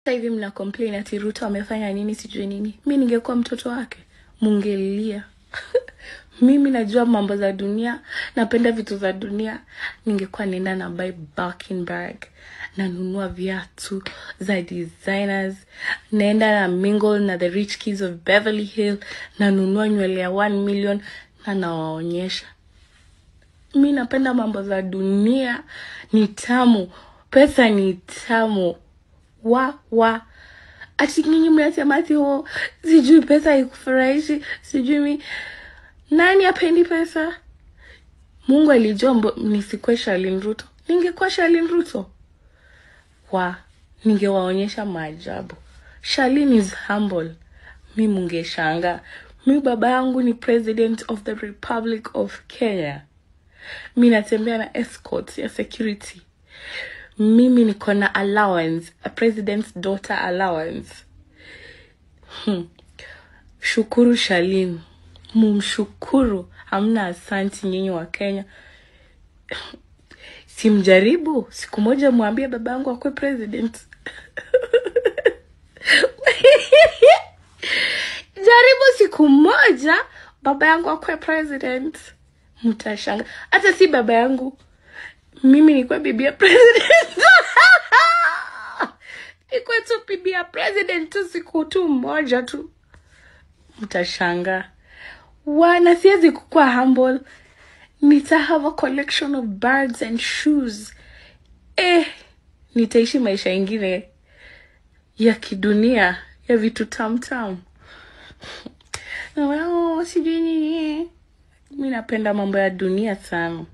Sasa hivi mna complain ati Ruto amefanya nini sijui nini. Mimi ningekuwa mtoto wake, mungelia. Mimi najua mambo za dunia, napenda vitu za dunia. Ningekuwa nenda na buy Birkin bag, na nunua viatu za designers, naenda na mingle na the rich kids of Beverly Hills, na nunua nywele ya 1 million na nawaonyesha. Mimi napenda mambo za dunia, ni tamu, pesa ni tamu. Ati nyinyi mnasema ati sijui pesa haikufurahishi, sijui mimi. Nani hapendi pesa? Mungu alijua nisikuwe Charlene Ruto. Ningekuwa Charlene Ruto, ningewaonyesha maajabu. Charlene is humble. Mimi mungeshanga. Mimi baba yangu ni president of the Republic of Kenya. Mimi natembea na escort ya security. Mimi niko na allowance, a president's daughter allowance. Shukuru Charlene. Mumshukuru, hamna asante nyinyi wa Kenya. Simjaribu, siku moja mwambie babangu akuwe president. Jaribu siku moja baba yangu akuwe president. Mtashanga. Hata si baba yangu, mimi nikuwe bibi ya president. Ikuwe tu bibi ya president tu siku tu moja tu. Mtashanga. Na siwezi kukua humble. Nita have a collection of bags and shoes. Nitaishi maisha ingine ya kidunia, ya vitu tam. Sijui nini. Mimi napenda mambo ya dunia sana.